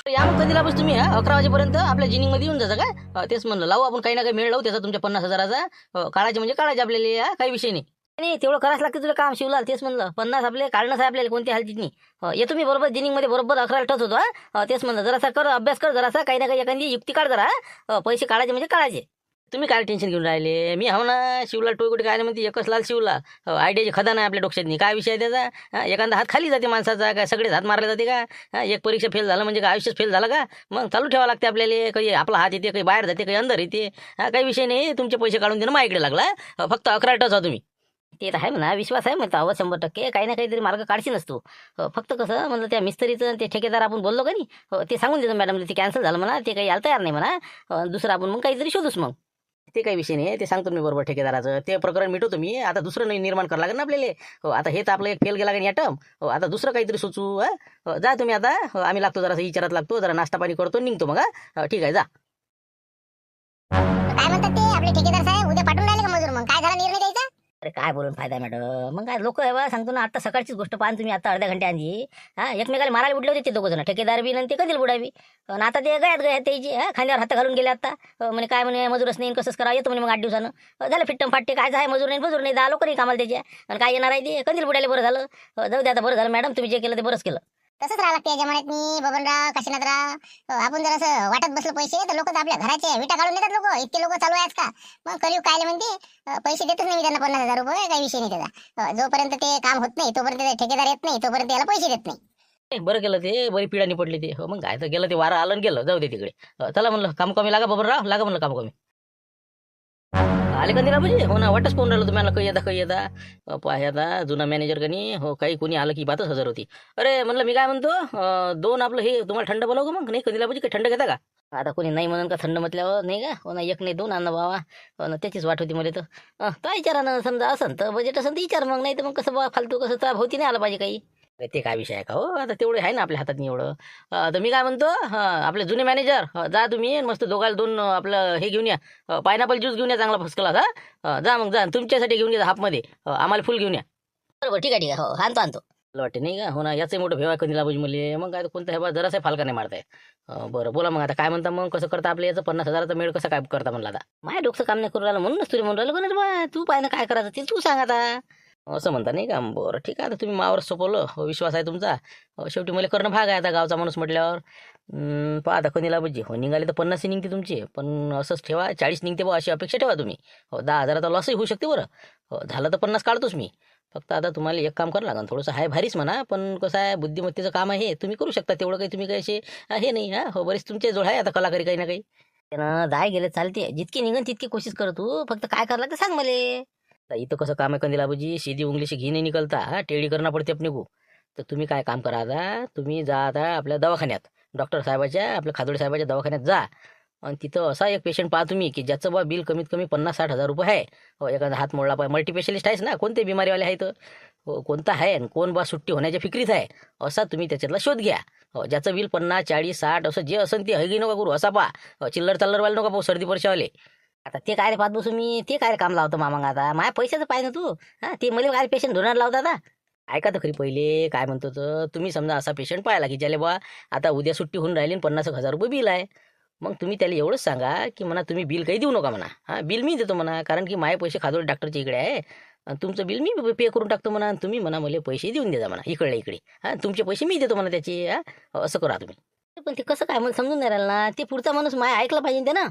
या मग कधी लाभच तुम्ही 11 वाजेपर्यंत आपल्या जिनिंगमध्ये येऊन जायचं काय तेच म्हणलं लावू आपण काही ना काही मेळ लावू त्याचा तुमच्या 50,000चा काढायचे म्हणजे काढायचे आपल्याला काही विषय नाही. नाही तेवढं करायचं लागतं तुला काम शिवलाल तेच म्हणलं 50 आपले काढणंच आहे आपल्याला कोणत्या हालतीत नाही. येतो मी बरोबर जिनिंगमध्ये बरोबर 11 टच होतो तेच म्हणलं जरासा कर अभ्यास कर जरासा काही ना काही एखादी युक्ती काढ जरा पैसे काढायचे म्हणजे काढायचे. तुम्ही काय टेन्शन घेऊन राहिले मी हो ना शिवला टोळकुटे काय नाही म्हणते एकच लाल शिवला आयडियाची खदान आहे आपल्या डोक्यात नाही काय विषय आहे त्याचा एखादा हात खाली जाते माणसाचा काय सगळेच हात मारले जाते का एक परीक्षा फेल झालं म्हणजे काय आयुष्यच फेल झालं का मग चालू ठेवावं लागते आपल्याला काही आपला हात येते काही बाहेर जाते काही अंदर येते काही विषय नाही तुमचे पैसे काढून देणं माझ्याकडे लागला फक्त 11 टच हा तुम्ही ते तर आहे म्हणा विश्वास आहे म्हणता 100% काही ना काहीतरी मार्ग काढशी नसतो फक्त कसं म्हणलं त्या मिस्त्रीचं ते ठेकेदार आपण बोललो का नाही ते सांगून देतो मॅडमला ते कॅन्सल झालं म्हणा ते काही यायला तयार नाही म्हणा दुसरं आपण मग काहीतरी शोधूच मग ते काही विषय नाही ते सांगतो मी बरोबर ठेकेदाराचं ते प्रकरण मिटवतो मी आता दुसरं नाही निर्माण करावं लागेल ना आपल्याला आता हे तर आपलं एक फेल गेला का टर्म आता दुसरं काहीतरी सुचू जा तुम्ही आता आम्ही लागतो जरा विचारात लागतो जरा नाश्ता पाणी करतो निघतो मग ठीक आहे जा. काय म्हणतात ते आपले ठेकेदार साहेब उद्या पाठवून राहिले का मजूर मग काय झाला निर्णय द्यायचा. अरे काय बोलून फायदा आहे मॅडम मग काय लोक आहे बा सांगतो ना आता सकाळचीच गोष्ट पाहा तुम्ही आता अर्ध्या घंटे आधी एकमेकाला मारायला उठले होते ते दोघं जण ठेकेदार बी आणि ते कधी बुडावी आणि आता ते गयात त्याची खांद्यावर हात घालून गेले आता म्हणे काय म्हणे मजूरच नाही कसंच करा येतो म्हणे मग 8 दिवसानं झालं फिट्टम फाट्टे काय आहे मजूर नाही 10 लोक नाही कामाला त्याच्या आणि काय येणार आहे ते कंदील बुडायला बरं झालं जाऊ दे आता बरं झालं मॅडम तुम्ही जे केलं ते बरंच केलं. तसंच राहा लागते जमान्यात बबनराव काशीनाथराव आपण जर असं वाटत बसलो पैसे तर लोक आपल्या घराचे विटा काढून देतात लोक इतके लोक चालू आहेत का मग करीव काय म्हणते पैसे देतच नाही मी त्यांना 50,000 रुपये काही विषय नाही त्याचा जोपर्यंत ते काम होत नाही तोपर्यंत ठेकेदार येत नाही तोपर्यंत याला पैसे देत नाही. बरं केलं ते बरी पिढा निपटली ते मग काय तर गेलं ते वारं आलं आणि गेलं जाऊ दे तिकडे चला म्हणलं काम कमी लागा बबनराव लागा म्हणलं काम कमी आले का दिला पाहिजे हो ना वाटच कोण राहिलं तुम्हाला काही येता पाह्याता जुना मॅनेजर कनी हो काही कोणी आलं की बातच हजर होती. अरे म्हणलं मी काय म्हणतो 2 आपलं हे तुम्हाला थंड बनवू मग नाही कधीला पाहिजे काही थंड घेता का आता कोणी नाही म्हणून का थंड म्हटल्यावर नाही का हो ना 1 नाही 2 आणा बाबा हो ना त्याचीच वाट होती मला तर विचारा ना समजा असं तर बजेट असं तर विचार मग नाही तर मग कसं बा फालतू कसं तर भोवती नाही आलं पाहिजे काही ते काय विषय आहे का हो आता तेवढे आहे ना आपल्या हातात नाही एवढं तर मी काय म्हणतो आपले जुने मॅनेजर जा तुम्ही मस्त दोघाला 2 आपलं हे घेऊन या पायनॅपल ज्यूस घेऊन या चांगला फर्स्ट क्लास जा मग जा तुमच्यासाठी घेऊन या हाफमध्ये आम्हाला फुल घेऊन या बरोबर ठीक आहे हो आणतो मला वाटते नाही का हो ना याचंही मोठं भेवा कधी लाभूज मुले मग काय कोणता हे बा जरासा फालका नाही मारताय बरं बोला मग आता काय म्हणता मग कसं करता आपल्या याचं 50,000चा मेळ कसं काय करता म्हणलं आता माझ्या डोकं काम नाही करू राहिलं म्हणूनच तुला म्हणून राहिलं बा तू पाय ना काय करायचं ते तू सांग आता असं म्हणता नाही का बरं ठीक आहे आता तुम्ही मावर सोपवलं विश्वास आहे तुमचा शेवटी मला करणं भाग आहे आता गावचा माणूस म्हटल्यावर पहा आता कधीला पाहिजे हो निघाले तर 50 निघते तुमची पण असंच ठेवा 40 निघते बा अशी अपेक्षा ठेवा तुम्ही 10,000चा लॉसही होऊ शकते बरं झालं तर 50 काढतोच मी फक्त आता तुम्हाला एक काम करावं लागेल थोडंसं आहे भारीच म्हणा पण कसं आहे बुद्धिमत्तेचं काम आहे तुम्ही करू शकता तेवढं काही तुम्ही काही असे हे नाही हो बरेच तुमच्या जोड आहे आता कलाकारी काही ना काही त्यानं जाय गेले चालते जितकी निघन तितकी कोशिश कर तू फक्त काय करायला लागतं सांग मला इथं कसं काम आहे कंदिला बाबूजी सीधी उंगलीशी घी नाही निकलता टेडी करणं पडते अपने को तर तुम्ही काय काम करा आता तुम्ही जा आता आपल्या दवाखान्यात डॉक्टर साहेबाच्या आपल्या खादोडे साहेबाच्या दवाखान्यात जा आणि तिथं असा एक पेशंट पाहा तुम्ही की ज्याचं बा बिल कमीत कमी 50-60 हजार रुपये आहे हो एखादा हात मोडला पाहिजे मल्टीपेशलिस्ट आहेच ना कोणते बिमारीवाले आहेत हो कोणता आहे आणि कोण बा सुट्टी होण्याच्या फिक्रीत आहे असा तुम्ही त्याच्यातला शोध घ्या हो ज्याचं बिल 50, 40, 60 असं जे असेल ते हगी नका करू असा पहा चिल्लर चल्लरवाले नका पाहू सर्दी वर्षावाले आता ते काय रे पाहत बसू मी ते काय काम लावतो मामा आता माझ्या पैशाचं पाहिजे ना तू ते मला काय पेशंट धुणार लावता आता ऐका तर खरी पहिले काय म्हणतो तर तुम्ही समजा असा पेशंट पाहिला की ज्याला बा आता उद्या सुट्टी होऊन राहिली 50,000 रुपये बिल आहे मग तुम्ही त्याला एवढंच सांगा की म्हणा तुम्ही बिल काही देऊ नका म्हणा बिल मी देतो म्हणा कारण की माझे पैसे खादोडे डॉक्टरच्या इकडे आहे आणि तुमचं बिल मी पे करून टाकतो म्हणा तुम्ही म्हणा मला पैसे देऊन द्या म्हणा इकडे तुमचे पैसे मी देतो म्हणा त्याचे असं करा तुम्ही पण ते कसं काय मला समजून नाही राहिलं ना ते पुढचा माणूस माय ऐकला पाहिजे ते ना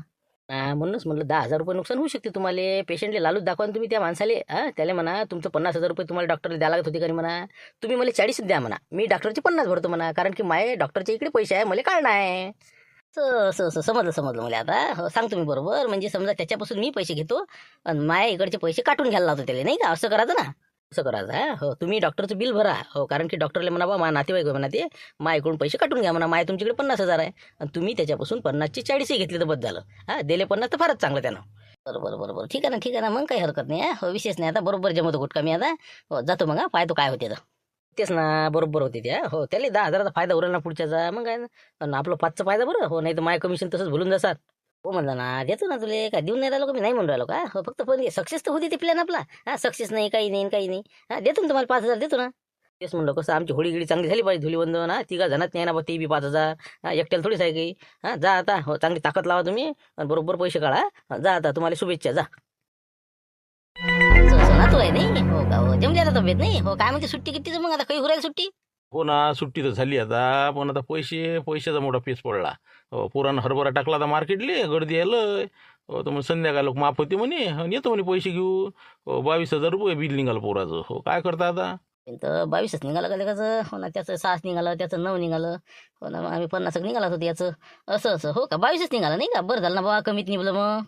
म्हणूनच म्हटलं 10,000 रुपये नुकसान होऊ शकते तुम्हाला पेशंटला लालूच दाखवा तुम्ही त्या माणसाले त्याला म्हणा तुमचं 50,000 रुपये तुम्हाला डॉक्टरला द्यायला लागत होते का म्हणा तुम्ही मला 40 द्या म्हणा मी डॉक्टरचे 50 भरतो म्हणा कारण की माझ्या डॉक्टरच्या इकडे पैसे आहे मला काढणं आहे समजलं मला आता सांगतो मी बरोबर म्हणजे समजा त्याच्यापासून मी पैसे घेतो आणि माझ्या इकडचे पैसे काटून घ्यायला लावतो त्याला नाही का असं करायचं ना असं करायचं हो तुम्ही डॉक्टरचं बिल भरा हो कारण की डॉक्टरला म्हणा बा मा नातेवाईक म्हणा ते माझ्याकडून पैसे काटून घ्या म्हणा माझ्या तुमच्याकडे 50,000 आहे आणि तुम्ही त्याच्यापासून 50चे 40 घेतले तर बस झालं दिले 50 तर फारच चांगलं त्यानं बरोबर ठीक आहे ना मग काही हरकत नाही हो विशेष नाही आता बरोबर जमतो गुटका मी आता हो जातो मग पाहतो काय होते तर तेच ना बरोबर होते त्या हो त्याला 10,000चा फायदा उरेल ना पुढच्याचा मग काय ना आपलं 5चा फायदा बरं हो नाही तर माझं कमिशन तसंच भुलून जातात हो म्हणलं ना देतो ना तुले काय देऊन नाही राहिलो का मी नाही म्हणून राहिलो का हो फक्त पण सक्सेस तर होती ते प्लॅन आपला सक्सेस नाही काही नाही देतो ना तुम्हाला 5,000 देतो ना तेच म्हणलं कसं आमची होळी गिळी चांगली झाली पाहिजे धुलीवंदन हा तिघा जणात नाही ना बा ते बी 5,000 हा एकट्याला थोडीच आहे काही हा जा आता हो चांगली ताकद लावा तुम्ही आणि बरोबर पैसे काढा जा आता तुम्हाला शुभेच्छा जा नातू आहे नाही हो का हो जमली आता तब्येत नाही हो काय म्हणते सुट्टी कितीच मग आता काही हुरायला सुट्टी हो ना सुट्टी तर झाली आता पण आता पैशाचा मोठा पेस पडला हो पुराण हरभरा टाकला आता मार्केटले गर्दी आलं हो तर मग संध्याकाळ लोक माफ होते म्हणे आणि येतो म्हणे पैसे घेऊ हो 22,000 रुपये बिल निघालं पोराचं हो काय करता आता तर 22च निघालं का त्याचं हो ना त्याचं 6 निघालं त्याचं 9 निघालं हो ना मग आम्ही 50 निघाला होतो याचं असं असं हो का 22च निघालं नाही का बरं झालं ना बाबा कमीत निघलं मग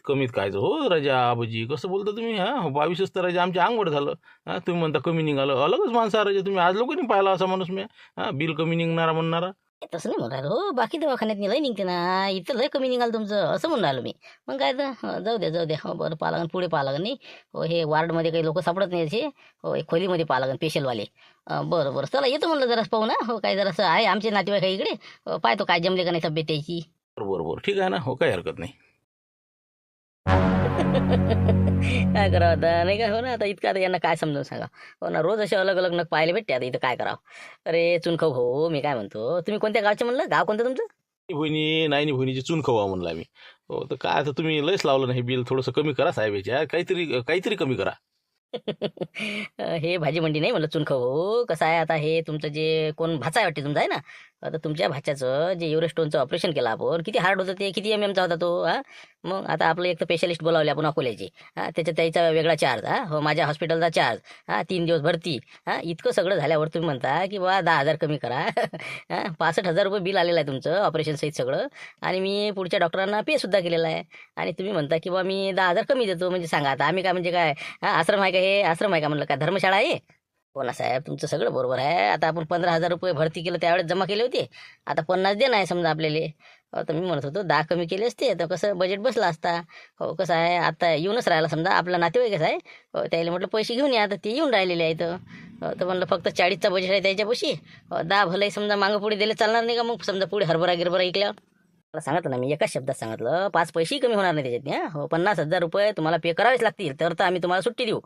कमीत कायचं हो राजा आबाजी कसं बोलता तुम्ही हा 22च तर राजा आमच्या अंगवड झालं हा तुम्ही म्हणता कमी निघालं अलगच माणसा राजा तुम्ही आज लोकांनी पाहिला असा माणूस मी हा बिल कमी निघणारा म्हणणारा तसं नाही म्हणून राहिलो हो बाकी दवाखान्यात लय निघते ना इथं लय कमी निघालं तुमचं असं म्हणून राहिलो मी मग काय तर जाऊ द्या हो बरं पाहा लागन पुढे पाहा लागन नाही हो हे वॉर्डमध्ये काही लोक सापडत नाही असे हो एक खोलीमध्ये पाहा लागन पेशलवाले बरं चला येतो म्हणलं जरासं पाहू ना हो काय जरासं आहे आमचे नातेवाईक आहे इकडे पाहतो काय जमले का नाही तब्येत त्याची बरोबर ठीक आहे ना हो काही हरकत नाही काय करावं आता नाही का हो ना आता इतकं आता यांना काय समजून सांगा हो ना रोज असे अलग अलग नग पाहायला भेटते आता इथं काय करावं अरे चुनखाऊ हो मी काय म्हणतो तुम्ही कोणत्या गावचे म्हणलं गाव कोणतं तुमचं बहिणी नाही बहिणीची चून खवा म्हणला मी हो तर काय आता तुम्ही लयच लावलं नाही बिल थोडंसं कमी करा साहेब याच्या काहीतरी कमी करा हे भाजी मंडी नाही म्हणलं चुनखाऊ हो कसं आहे आता हे तुमचं जे कोण भाचा आहे वाटते तुमचा आहे ना आता तुमच्या भाच्याचं जे युरोस्टोनचं ऑपरेशन केलं आपण किती हार्ड होतं ते किती MM चा होता तो हा मग आता आपलं एक तर स्पेशलिस्ट बोलावले आपण अकोल्याचे हा त्याचा वेगळा चार्ज हा हो माझ्या हॉस्पिटलचा चार्ज हा 3 दिवस भरती हा इतकं सगळं झाल्यावर तुम्ही म्हणता की बा 10,000 कमी करा हा 65,000 रुपये बिल आलेलं आहे तुमचं ऑपरेशन सहित सगळं आणि मी पुढच्या डॉक्टरांना पे सुद्धा केलेला आहे आणि तुम्ही म्हणता की बा मी 10,000 कमी देतो म्हणजे सांगा आता आम्ही काय म्हणजे काय हा आश्रम आहे का हे आश्रम आहे का म्हणलं काय धर्मशाळा आहे हो ना साहेब तुमचं सगळं बरोबर आहे आता आपण 15,000 रुपये भरती केलं त्यावेळेस जमा केले होते आता 50 देणं आहे समजा आपल्याला तर मी म्हणत होतो 10 कमी केले असते तर कसं बजेट बसला असता हो कसं आहे आता येऊनच राहिला समजा आपला नातेवाईकच आहे हो त्याला म्हटलं पैसे घेऊन या तर ते येऊन राहिलेले आहेत तर म्हणलं फक्त 40चा बजेट आहे त्याच्यापाशी 10 भले समजा मागं पुढे दिले चालणार नाही का मग समजा पुढे हरभरा गिरभरा ऐकल्यावर मला सांगितलं ना मी एकाच शब्दात सांगितलं 5 पैसेही कमी होणार नाही त्याच्यात हो 50,000 रुपये तुम्हाला पे करावेच लागतील तर आम्ही तुम्हाला सुट्टी देऊ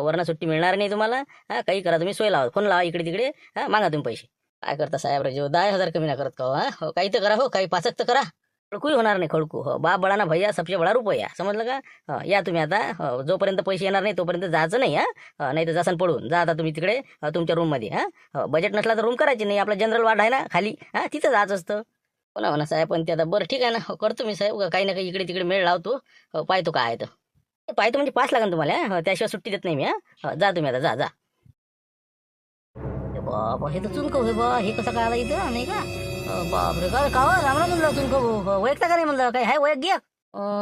वरनं सुट्टी मिळणार नाही तुम्हाला हा काही करा तुम्ही सोय लावा फोन लावा इकडे तिकडे हा मागा तुम्ही पैसे काय करता साहेब राजू 10,000 कमी ना करत का हो काही तर करा हो काही 5 तर करा खडकूही होणार नाही खडकू हो बा बळा ना भैया सबसे बडा रुपया समजलं का या तुम्ही आता जोपर्यंत पैसे येणार नाही तोपर्यंत जायचं नाही हा नाही तर जासन पडून जा आता तुम्ही तिकडे तुमच्या रूममध्ये हा बजेट नसला तर रूम करायची नाही आपला जनरल वार्ड आहे ना खाली हा तिथं जायचं असतं हो ना साहेब पण ते आता बरं ठीक आहे ना करतो मी साहेब काही ना काही इकडे तिकडे मेळ लावतो पाहतो काय आहे तर पाहतो म्हणजे 5 लागेल तुम्हाला त्याशिवाय सुट्टी देत नाही मी हा जा तुम्ही आता जा बाबा हे तर चुनकं हे बा हे कसं काय आला इथं नाही का बापरे का का राम राम म्हणलं चुनकं वैयक्ता का नाही म्हणलं काही आहे वैयक घ्या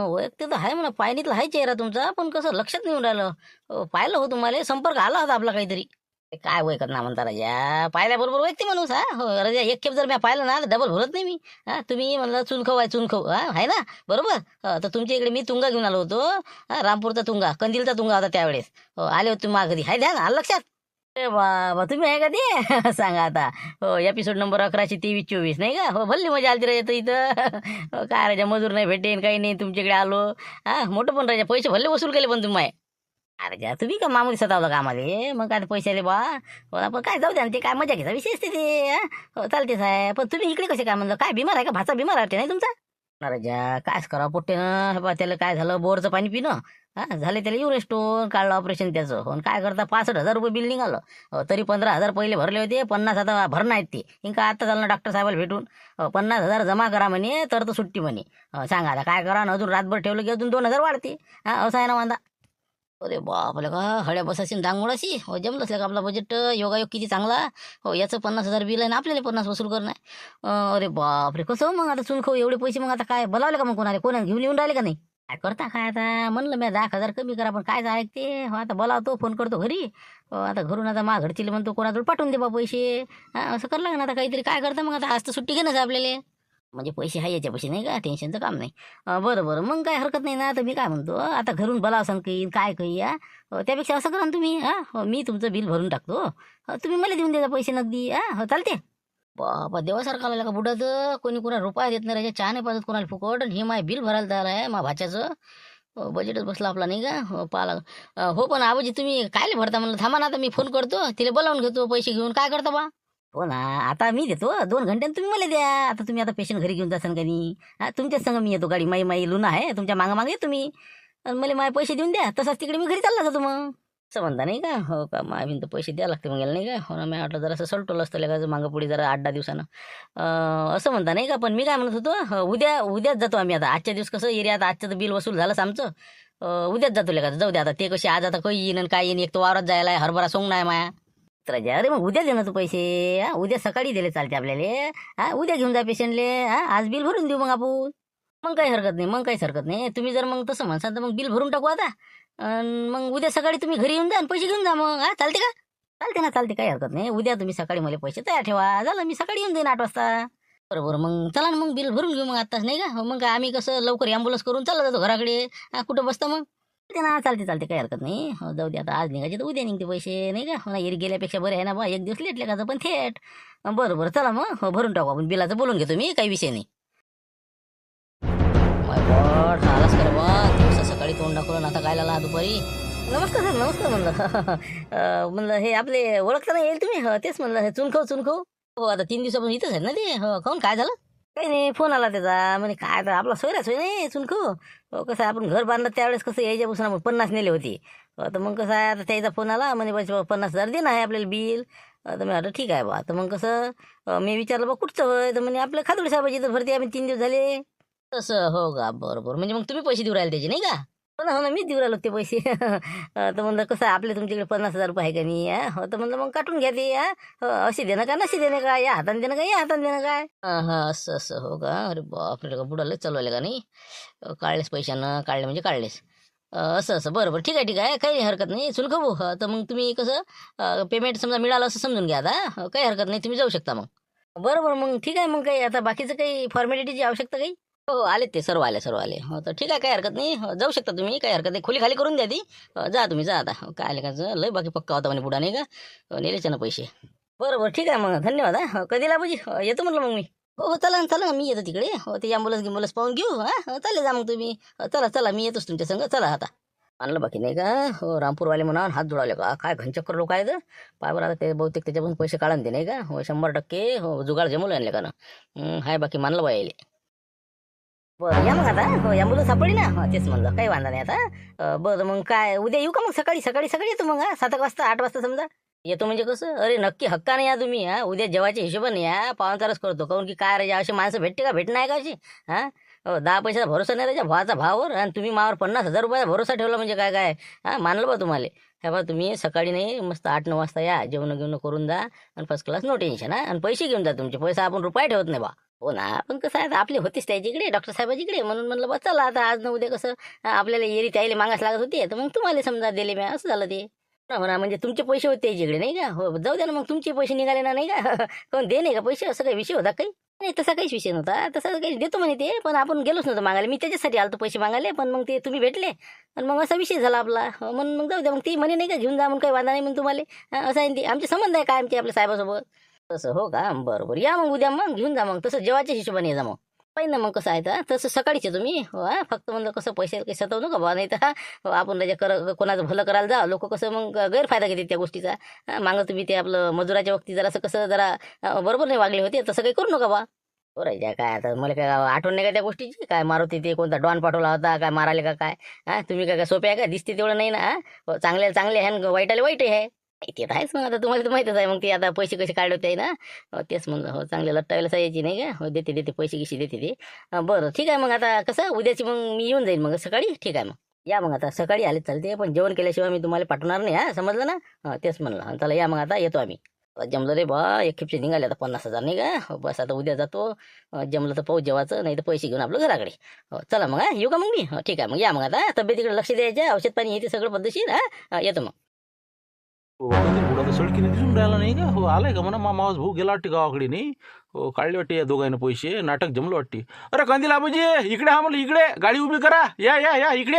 वैयक्तिक तर आहे म्हणा पायनीतला आहे चेहरा तुमचा पण कसं लक्षात नाही राहिलं पाहिलं हो तुम्हाला संपर्क आला होता आपला काहीतरी काय वय करणार म्हणता राजा पाहिल्याबरोबर व्यक्ती माणूस हा हो राजा एक खेप जर मी पाहिलं ना डबल भरत नाही मी हा तुम्ही म्हणलं चुनखव आहे चुनखव हा आहे ना बरोबर तर तुमच्या इकडे मी तुंगा घेऊन आलो होतो हा रामपूरचा तुंगा कंदीलचा तुंगा होता त्यावेळेस आले होते तुम्ही कधी हाय द्या ना आलं लक्षात अरे बाबा तुम्ही आहे का ते सांगा आता हो एपिसोड नंबर 1123-24 नाही का हो भल्ली मजा आली राजा इथं काय राजा मजूर नाही भेटेन काही नाही तुमच्याकडे आलो हा मोठं पण राजा पैसे भल्ले वसूल केले पण तुम्ही अरे जा तुम्ही का मामुली सतावलं का आम्हाला मग काय पैसे आले बा पण काय जाऊ द्या ते काय मजा घ्यायचा विषय असते ते हो चालते साहेब पण तुम्ही इकडे कसे काय म्हणलं काय बिमार आहे का भाचा बिमार वाटते नाही तुमचा अरे जा कायच करावं पोट्टे ना बा त्याला काय झालं बोरचं पाणी पिणं हा झाले त्याला युरेस्टोन काढलं ऑपरेशन त्याचं पण काय करता 65,000 रुपये बिल निघालं तरी 15,000 पहिले भरले होते 50 आता भरणं आहेत ते ఇంకా आता झालं ना डॉक्टर साहेबाला भेटून 50,000 जमा करा म्हणे तर सुट्टी म्हणे सांगा आता काय करा अजून रातभर ठेवलं की अजून 2,000 वाढते हा असं आहे ना वांदा अरे बापले का हड्या बसायची डांगोळाशी हो जमलंच का आपला बजेट योगायोग किती चांगला हो याचं 50,000 बिल आहे ना आपल्याला 50 वसूल करणं अरे बापरे कसं मग आता चुनखो एवढे पैसे मग आता काय बोलावले का मग कोणाला घेऊन येऊन राहिले का नाही काय करता काय आता म्हणलं मी 10,000 कमी करा पण काय ऐकते हो आता बोलावतो फोन करतो घरी आता घरून आता मा घरची म्हणतो कोणाजवळ पाठवून दे बा पैसे असं करलं का ना आता काहीतरी काय करता मग आता आज तर सुट्टी घेणंच आपल्याला म्हणजे पैसे आहे याच्यापाशी नाही का टेन्शनचं काम नाही बरं मग काय हरकत नाही ना तर मी काय म्हणतो आता घरून बोलावं सांगीन काय काही त्यापेक्षा असं करा ना तुम्ही मी तुमचं बिल भरून टाकतो तुम्ही मला देऊन द्यायचा पैसे नगदी हो चालते बाबा देवासारखा आला का बुडाचं कोणी कोणा रुपया देत नाही राजा चहा नाही पाजत कोणाला फुकट आणि हे माय बिल भरायला तयार आहे मा भाच्याचं बजेटच बसला आपला नाही का हो पाला हो पण आबाजी तुम्ही कायले भरता म्हणलं थांबा ना आता मी फोन करतो तिला बोलावून घेतो पैसे घेऊन काय करता बा हो ना आता मी देतो 2 घंट्यानं तुम्ही मला द्या आता तुम्ही आता पेशंट घरी घेऊन जासान का नाही तुमच्याच संग मी येतो गाडी माई लुना आहे तुमच्या मागं येतो तुम्ही आणि मला माझे पैसे देऊन द्या तसंच तिकडे मी घरी चालला जातो मग असं म्हणता नाही का हो का माय तर पैसे द्यावं लागते मग याला नाही का हो ना मी वाटलं जरा असं सलटोलं असतं का मागं पुढे जरा 8-10 दिवसानं असं म्हणता नाही का पण मी काय म्हणत होतो उद्याच जातो आम्ही आता आजच्या दिवस कसं एरियात आजचं तर बिल वसूल झालंच आमचं उद्याच जातो का जाऊ द्या आता ते कसे आज आता काही येईन आणि काय येईन एक तर वावरात जायला आहे, हरभरा सोंग नाही माया तर जा अरे मग उद्या दे ना तू पैसे उद्या सकाळी दिले चालते आपल्याला उद्या घेऊन जा पेशंटले आज बिल भरून देऊ मग आपण मग काही हरकत नाही मग काहीच हरकत नाही तुम्ही जर मग तसं म्हणसाल तर मग बिल भरून टाकू आता मग उद्या सकाळी तुम्ही घरी येऊन जा आणि पैसे घेऊन जा मग चालते का चालते ना चालते काही हरकत नाही उद्या तुम्ही सकाळी मला पैसे तयार ठेवा झालं मी सकाळी येऊन जाईन 8 वाजता बरोबर मग चला ना मग बिल भरून घेऊ मग आत्ताच नाही का मग काय आम्ही कसं लवकर ॲम्ब्युलन्स करून चालला जातो घराकडे कुठं बसतं मग चालते काही हरकत नाही जाऊ दे आता आज निघायचे तर उद्या निघते पैसे नाही का ना एरी गेल्यापेक्षा बरे आहे ना बा एक दिवस लेट लेखाचं पण थेट बरोबर चला मग भरून टाकू आपण बिलाचं बोलून घेतो मी काही विषय नाही आलाच कर बा दिवसा सकाळी तोंड दाखवलं आता काय लाला दुपारी नमस्कार सर नमस्कार म्हणलं म्हणलं हे आपले ओळखता येईल तुम्ही तेच म्हणलं हे चुनखो हो आता 3 दिवसापासून इथंच आहेत ना ते हो काहून काय झालं काही नाही फोन आला त्याचा म्हणजे काय आता आपला सोय नाही चुनखो कसं आपण घर बांधलं त्यावेळेस कसं यायच्यापासून आपण 50 नेले होते तर मग कसं आहे आता त्याचा फोन आला म्हणजे 50,000 देणं आहे आपल्याला बिल तर मी म्हटलं ठीक आहे बा तर मग कसं मी विचारलं बा कुठचं होय तर म्हणजे आपलं खातोडी साहेबाची तर भरती आम्ही 3 दिवस झाले तसं हो का बरोबर म्हणजे मग तुम्ही पैसे देऊ राहिले त्याचे नाही का हो ना मीच देऊ राहिलो ते पैसे तर म्हणलं कसं आहे आपले तुमच्याकडे 50,000 रुपये आहे का नाही हो तर म्हणलं मग काटून घ्या ते अशी देणं का नशी देणं का या हाताने देणं का या हाताने देणं काय असं हो का अरे बापरे का बुडाले चालवले का नाही काढलेस पैशानं काढले म्हणजे काढलेस असं बरोबर ठीक आहे काही हरकत नाही शुल्क भाऊ तर मग तुम्ही कसं पेमेंट समजा मिळालं असं समजून घ्या आता काही हरकत नाही तुम्ही जाऊ शकता मग बरोबर मग ठीक आहे मग काही आता बाकीचं काही फॉर्मॅलिटीची आवश्यकता काही हो आले ते सर्व आले हो तर ठीक आहे काही हरकत नाही जाऊ शकता तुम्ही काही हरकत नाही खोली खाली करून द्या ती जा तुम्ही जा आता काय आले का लय बाकी पक्का होता म्हणे पुढा नाही का नेलेच ना पैसे बरोबर ठीक आहे मग धन्यवाद कधी लाभूजी येतो म्हटलं मग मी हो चला ना मी येतो तिकडे हो ते ॲम्ब्युलन्स पाहून घेऊ चालेल जा मग तुम्ही चला मी येतोच तुमच्या संग चला आता आणलं बाकी नाही का हो रामपूरवाले म्हणा हात जोडावले का काय घनचक्कर लोक आहेत पाय बरं आता ते बहुतेक त्याच्यापासून पैसे काढून ते नाही का हो 100% हो जुगाड जमवले आणले का ना हाय बाकी मानलं बा यायले बरं या मग आता हो ॲम्ब्युलन्स सापडली ना तेच म्हणलं काही वांधा नाही आता बरं मग काय उद्या येऊ का मग सकाळी येतो मग 7 वाजता 8 वाजता समजा येतो म्हणजे कसं अरे नक्की हक्काने या तुम्ही उद्या जेवायच्या हिशोबाने या पाहुणचारच करतो काहून की काय राजा असे माणसं भेटते का भेट नाही का अशी हो 10 पैशाचा भरोसा नाही राजा भावाचा भावावर आणि तुम्ही मावर 50,000 रुपयाचा भरोसा ठेवला म्हणजे काय मानलं बा तुम्हाला हे बा तुम्ही सकाळी नाही मस्त 8-9 वाजता या जेवण घेऊन करून जा आणि फर्स्ट क्लास नो टेन्शन आणि पैसे घेऊन जा तुमचे पैसा आपण रुपये ठेवत नाही बा हो ना पण कसं आहे आपली होतीच त्याच्याकडे डॉक्टर साहेबाजीकडे म्हणून म्हणलं बा चला आता आज न उद्या कसं आपल्याला एरी त्याला मागास लागत होते तर मग तुम्हाला समजा दिले मी असं झालं ते म्हणा म्हणजे तुमचे पैसे होते त्याच्याकडे नाही का हो जाऊ द्या ना मग तुमचे पैसे निघाले ना नाही का कोण दे नाही का पैसे असं काही विषय होता काही नाही तसा काहीच विषय नव्हता तसं काही देतो म्हणे ते पण आपण गेलोच नव्हतं मागायला मी त्याच्यासाठी आलो पैसे मागायला पण मग ते तुम्ही भेटले आणि मग असा विषय झाला आपला म्हणून मग जाऊ द्या मग ती म्हणे नाही का घेऊन जा म्हणून काही वादा नाही मग तुम्हाला असं आहे ते आमचे संबंध आहे काय आमचे आपल्या साहेबासोबत तसं हो का बरोबर या मग उद्या मग घेऊन जा मग तसं जेवायच्या हिशोबाने जा मग पाहिजे ना मग कसं आहे तर तसं सकाळीच तुम्ही हो फक्त म्हणलं कसं पैसे काही सतवू नका बा नाही तर आपण त्याच्या कोणाचं भलं करायला जा लोक कसं मग गैरफायदा घेतात त्या गोष्टीचा मागं तुम्ही ते आपलं मजुराच्या वक्ती जरासं कसं जरा बरोबर नाही वागले होते तसं काही करू नका बा बरं काय आता मला काय आठवण नाही का त्या गोष्टीची काय मारुती ते कोणता डॉन पाठवला होता काय माराले का काय तुम्ही काय सोपे आहे का दिसते तेवढं नाही ना चांगले आहे वाईटाले वाईट आहे ते आहेच मग आता तुम्हाला तर माहितच आहे मग ते आता पैसे कसे काढले होते ना तेच म्हणलं हो चांगले लट्टावेला यायची नाही का हो देते पैसे कशी देते ते बरं ठीक आहे मग आता कसं उद्याची मग मी येऊन जाईन मग सकाळी ठीक आहे मग या मग आता सकाळी आले चालते पण जेवण केल्याशिवाय मी तुम्हाला पाठवणार नाही समजलं ना तेच म्हणलं चला या मग आता येतो आम्ही जमलं रे बा एक खेपचे निघाले आता 50,000 नाही का बस आता उद्या जातो जमलं तर पाऊस जेवायचं नाही तर पैसे घेऊन आपलं घराकडे चला मग येऊ का मग मी ठीक आहे मग या मग आता तब्येतीकडे लक्ष द्यायचं औषध पाणी हे ते सगळं पद्धतशीर येतो मग बुडा सडकीने दिसून राहिला नाही का हो आलाय का म्हणा मामावाज भाऊ गेला वाटते गावाकडे नाही हो काढले वाटते या दोघांना पैसे नाटक जमलं वाटते अरे कंदील आबाजी इकडे म्हणलं इकडे गाडी उभी करा या इकडे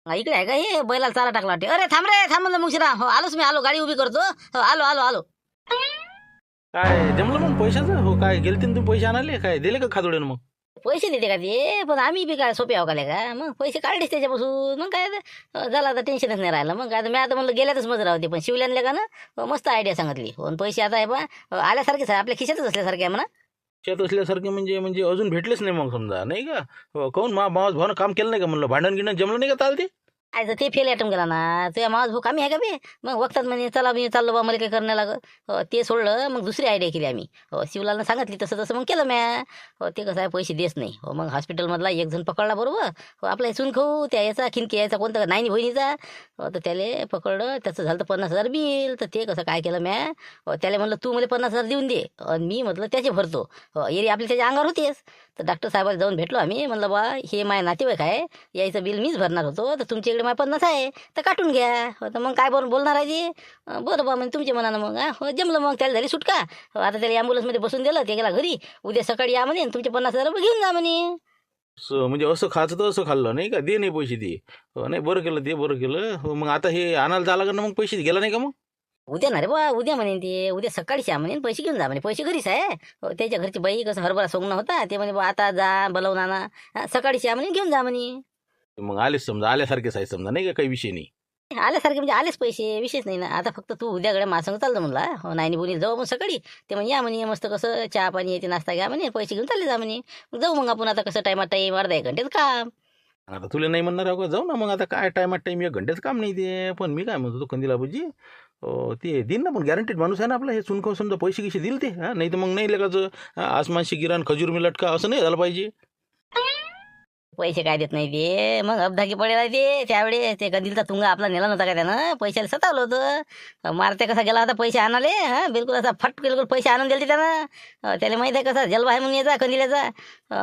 इकडे आहे का हे बैलाला चारा टाकला वाटते अरे थांब म्हणलं मुशिरा हो आलोच मी आलो गाडी उभी करतो हो आलो काय जमलं मग पैशाचं हो काय गेलते तुम्ही पैसे आणाले काय दिले का खादोड्यानं मग पैसे देते का ते, पण आम्ही बी काय सोपे आहो का मग पैसे काढलेच त्याच्यापासून, मग काय झालं आता टेन्शनच नाही राहिलं. मग काय मी आता म्हणलं गेल्यातच मजा राहते, पण शिवल्यानले का ना मस्त आयडिया सांगितली. पण पैसे आता आहे बा आल्यासारखेच आहे, आपल्या खिशातच असल्यासारखे आहे म्हणा. शेत असल्यासारखे म्हणजे म्हणजे अजून भेटलेच नाही मग समजा नाही का. काहून मावस भावानं काम केलं नाही का म्हणलं, भांडण गिणं जमलं नाही का चालते. आयचं ते फेल ॲटम गेला ना, तुझ्या मावस भाऊ कामी आहे का बे. मग वक्तात म्हणे चला मी चाललो बा, मला काही करणं लागत. ते सोडलं, मग दुसरी आयडिया केली आम्ही. शिवलालनं सांगितली तसं तसं मग केलं म्या. ते कसं आहे पैसे देत नाही. मग हॉस्पिटलमधला एक जण पकडला बरोबर. आपला इथून खाऊ त्या याचा खिनकी यायचा कोणता नाही बहिणीचा. तर त्याला पकडलं, त्याचं झालं तर 50,000 बिल. तर ते कसं काय केलं म्या, त्याला म्हणलं तू मला 50,000 देऊन दे, आणि मी म्हटलं त्याचे भरतो. एरी आपली त्याच्या अंगावर होतीच. तर डॉक्टर साहेबाला जाऊन भेटलो आम्ही, म्हणलं बा हे माझे नातेवाईक आहे, यायचं बिल मीच भरणार होतो, तर तुमच्या इकडे माझ्या 50 आहे तर काटून घ्या. तर मग काय बोलणार आहे ते. बरं बा म्हणजे तुमच्या मनानं मग जमलं. मग त्याला झाली सुटका. आता त्याला ॲम्ब्युलन्समध्ये बसून दिलं, ते गेला घरी. उद्या सकाळी या म्हणे, तुमचे 50,000 रुपये घेऊन जा म्हणे. म्हणजे असं खायचं तर असं खाल्लं नाही का, दे नाही पैसे दे. नाही बरं केलं ते, बरं केलं. मग आता हे आणायला जायला लागलं ना, मग पैसे गेला नाही का मग. उद्या ना रे बा, उद्या म्हणे ते, उद्या सकाळीच या म्हणे, पैसे घेऊन जा म्हणे. पैसे घरीच आहे. त्याच्या घरची बाई कसं हरभरा सोंगणं होता, ते म्हणे बा आता जा बोलवून आणा, सकाळीच या म्हणे, घेऊन जा म्हणे. मग आलेच समजा, आल्यासारखेच आहे समजा नाही का, काही विषय नाही. आल्यासारखे म्हणजे आलेच पैसे, विशेष नाही ना. आता फक्त तू उद्याकडे माझ्या संग चालतं म्हणला. नाही बोली जाऊ मग सकाळी. ते म्हणजे या म्हणे मस्त कसं चहा पाणी येते, नाश्ता घ्या म्हणे, पैसे घेऊन चालले जा म्हणे. मग जाऊ मग आपण आता कसं टायमात टाईम, अर्धा 1 घंट्यात काम. आता तुला नाही म्हणणार आहे का, जाऊ ना मग. आता काय टायमात टाईम, 1 घंट्याचं काम नाही ते. पण मी काय म्हणतो तो कंदिला बुजी, ते देईन ना, पण गॅरंटीड माणूस आहे ना आपला. हे चुनकाव समजा पैसे गिसे दिल ते, नाही तर मग नाही लगायचं. आसमानशी गिरान खजूर मी लटका असं नाही झालं पाहिजे. पैसे काय देत नाही ते, मग अपघाती पडेल ते. त्यावेळेस ते गदिलचा तुंगा आपला नेला नव्हता का त्यानं, पैशाला सतावलं होतं. मारते कसा गेला होता पैसे आणाले, बिलकुल असा फट बिलकुल पैसे आणून दिले त्यानं. त्याला माहिती आहे कसा जलवा आहे म्हणून याचा कंदिल्याचा.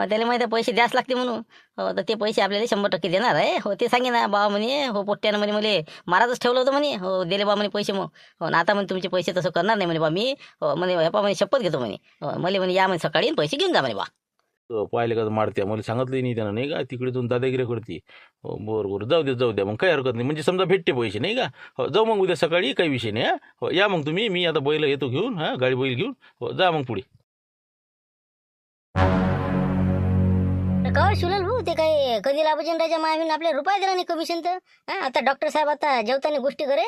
त्याला माहिती आहे पैसे द्यास लागते म्हणून. तर ते पैसे आपल्याला 100% देणार आहे. ते सांगे ना बा म्हणे, पोट्ट्यानं म्हणे मला मारातच ठेवलं होतं म्हणे. दिले बा म्हणे पैसे. मग आता म्हणे तुमचे पैसे तसं करणार नाही म्हणे बा मी. म्हणे हे म्हणे शपथ घेतो म्हणे. मला म्हणे या म्हणे सकाळी पैसे घेऊन जा म्हणे बा. पाहिले का मारत्या, मला सांगितलं नाही त्यानं नाही का, तिकडे जाऊन दादागिरी करते. बरं बरं, जाऊ द्या मग, काही हरकत नाही. म्हणजे समजा भेटते पैसे नाही का. जाऊ मग उद्या सकाळी, काही विषय नाही. या मग तुम्ही, मी आता बैल येतो घेऊन, गाडी बैल घेऊन. जा मग पुढे. कवर शिवलाल भाऊ ते काय कधी लाभजनराच्या मागून आपल्या रुपये दिला नाही कमिशन तर. आता डॉक्टर साहेब आता जेवताना गोष्टी करे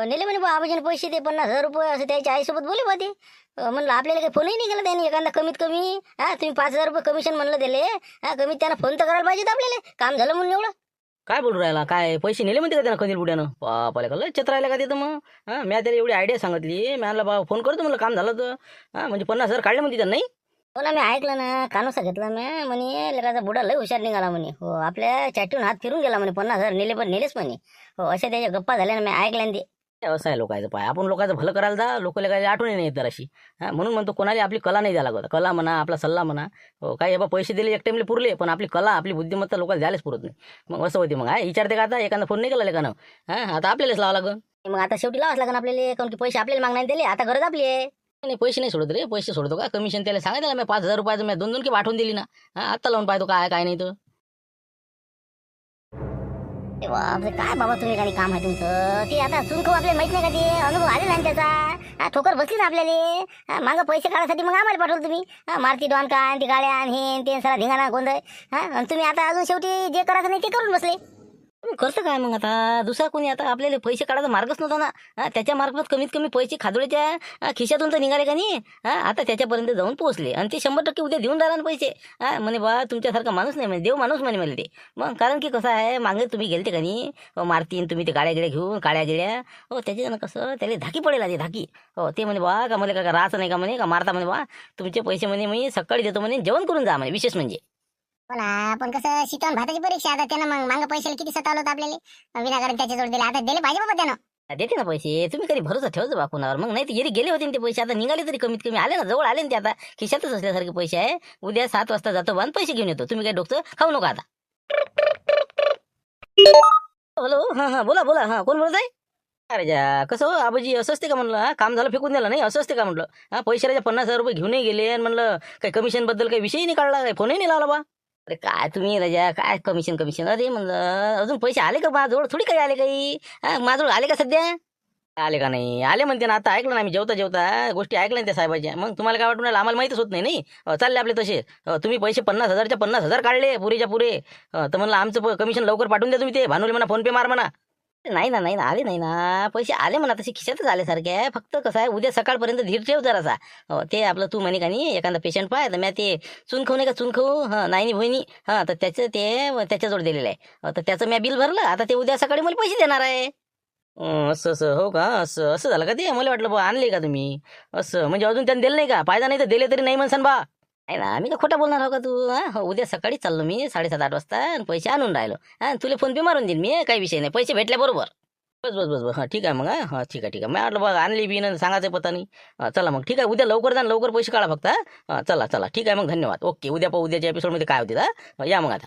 नेले म्हणे बा आबाजन पैसे दे 50,000 रुपये असं त्याच्या आईसोबत बोले बा ते. म्हणलं आपल्याला काही फोनही नाही केला त्याने एखादा कमीत कमी. तुम्ही 5,000 रुपये कमिशन म्हणलं दिले. कमीत त्यांना फोन तर करायला पाहिजे आपल्याला, काम झालं म्हणून एवढं. काय बोलू राहिला, काय पैसे नेले म्हणते का त्यानं कंदील बुड्यानं. पापाला का चत्र राहिला का तिथं मग. मी त्याला एवढी आयडिया सांगितली, मी आणला बा फोन करतो म्हणलं काम झालं तर. म्हणजे 50,000 काढले म्हणते त्यांना. नाही हो ना, मी ऐकलं ना, कानोसा घेतला मी. म्हणे लेकाचा बुडा लय हुशार निघाला म्हणे. हो आपल्या चॅटून हात फिरून गेला म्हणे. 50,000 नेले पण नेलेच म्हणे. हो अशा त्याच्या गप्पा झाल्या ना, मी ऐकल्या ना ते. असं आहे लोकांचं पाय. आपण लोकांचं भलं करायला जा, लोक काय आठवण नाही येत जराशी. म्हणून म्हणतो कोणाला आपली कला नाही द्यायला लागत. कला म्हणा, आपला सल्ला म्हणा. काय बा पैसे दिले एक टाइमले पुरले, पण आपली कला, आपली बुद्धिमत्ता लोकांना द्यायलाच पुरत नाही. मग असं होते. मग विचारते का आता एखादा फोन नाही केला लेकानं, आता आपल्यालाच लावा लागेल. मग आता शेवटी लावाच लागेल आपल्याला, कारण की पैसे आपल्याला मागण्यात दिले. आता गरज आपली आहे. नाही पैसे नाही सोडत रे, पैसे सोडतो का. कमिशन त्याला सांगितलं मी 5,000 रुपयाचं, मी 2-2 की पाठवून दिली ना. आता लावून पाहतो काय काय नाही तर. काय बाबा तुम्ही काही काम आहे तुमचं ते. आता सुनखो आपल्याला माहित नाही का, ते अनुभव आलेला ना त्याचा. ठोकर बसली ना आपल्याला. मागं पैसे काढायसाठी मग आम्हाला पाठवलं तुम्ही. मारती डॉन काय ती गाड्या आणि हे ते सगळा धिंगाणा गोंधळ. आणि तुम्ही आता अजून शेवटी जे करायचं नाही ते करून बसले. करतं काय मग आता दुसरा कोणी. आता आपल्याला पैसे काढायचा मार्गच नव्हता ना. त्याच्या मार्फत कमीत कमी पैसे खादोळ्याच्या खिशातून तर निघाले का नाही. आता त्याच्यापर्यंत जाऊन पोहोचले, आणि ते 100% उद्या देऊन राहिला ना पैसे. म्हणे बा तुमच्यासारखा माणूस नाही म्हणे, देव माणूस म्हणे मला ते. मग कारण की कसं आहे, मागे तुम्ही गेलते का नाही मारतीन तुम्ही ते गाड्या गिड्या घेऊन, काळ्या गिड्या. त्याच्यानं कसं त्याला धाकी पडेल आधी धाकी. ते म्हणे बा का मला का राहत नाही का म्हणे, का मारता म्हणे बा तुमचे पैसे म्हणे मी सकाळी देतो म्हणे, जेवण करून जा म्हणे. विशेष म्हणजे हो ना, पण कसं शिकवून भाताची परीक्षा. आता त्यानं मग मागं पैशाला किती सतावलं होतं आपल्याला, विनाकारण त्याच्या जोड दिले. आता दिले पाहिजे बाबा त्यानं. देते ना पैसे. तुम्ही कधी भरोसा ठेवतो बा कुणावर. मग नाही तर गेले होते ना ते पैसे, आता निघाले तरी कमीत कमी आले ना, जवळ आले ना ते. आता खिशातच असल्यासारखे पैसे आहे. उद्या 7 वाजता जातो बा आणि पैसे घेऊन येतो. तुम्ही काय डोकं खाऊ नका आता. हॅलो, बोला बोला. कोण बोलत आहे. अरे जा कसं हो आबाजी, असं असते का म्हणलं. काम झालं फेकून द्याला नाही, असं असते का म्हटलं. पैसे 50,000 रुपये घेऊनही गेले, आणि म्हणलं काही कमिशन बद्दल काही विषयही नाही काढला, काही फोनही नाही लावला बा. अरे काय तुम्ही राजा, काय कमिशन. अरे म्हणलं अजून पैसे आले का माझ्याजवळ. थोडी काही आले काही. माझ्याजवळ आले का सध्या. आले का नाही आले म्हणते ना, आता ऐकलं ना मी जेवता जेवता गोष्टी ऐकल्या ना त्या साहेबाच्या. मग तुम्हाला काय वाटून राहिलं? आम्हाला माहितीच होत नाही नाही. चालले आपले तसे. तुम्ही पैसे 50,000च्या 50,000 काढले पुरेच्या पुरे. तर म्हणलं आमचं कमिशन लवकर पाठवून द्या तुम्ही. ते भानुले म्हणा फोन पे मार म्हणा. नाही ना नाही ना आले नाही ना पैसे आले म्हणा, तसे खिशातच आले सारखे. फक्त कसं आहे, उद्या सकाळपर्यंत धीर ठेव जरासा. ते आपलं तू म्हणे का नाही एखादा पेशंट पाय, तर मी ते चुनखऊ नाही का चुनखऊ, नाही बहिणी, तर त्याचं ते त्याच्याजवळ दिलेलं आहे. तर त्याचं मी बिल भरलं. आता ते उद्या सकाळी मला पैसे देणार आहे. असं असं हो का? असं असं झालं का? ते मला वाटलं बा आणले का तुम्ही. असं म्हणजे अजून त्यांनी दिलं नाही का? फायदा नाही तर दिले तरी नाही म्हणसान बा. नाही ना आम्ही का खोटं बोलणार आहो का तू? उद्या सकाळी चाललो मी 7:30-8 वाजता आणि पैसे आणून राहिलो. तुला फोन पे मारून देईन मी, काही विषय नाही. पैसे भेटल्याबरोबर. बस बस बस बस ठीक आहे मग. ठीक आहे ठीक आहे. मी म्हटलं बघ आणली बी ना सांगायचं पता नाही. चला मग ठीक आहे. उद्या लवकर जा आणि लवकर पैसे काढा फक्त. चला चला ठीक आहे मग. धन्यवाद. ओके. उद्या पाहू उद्याच्या एपिसोडमध्ये काय होते. या मग आता.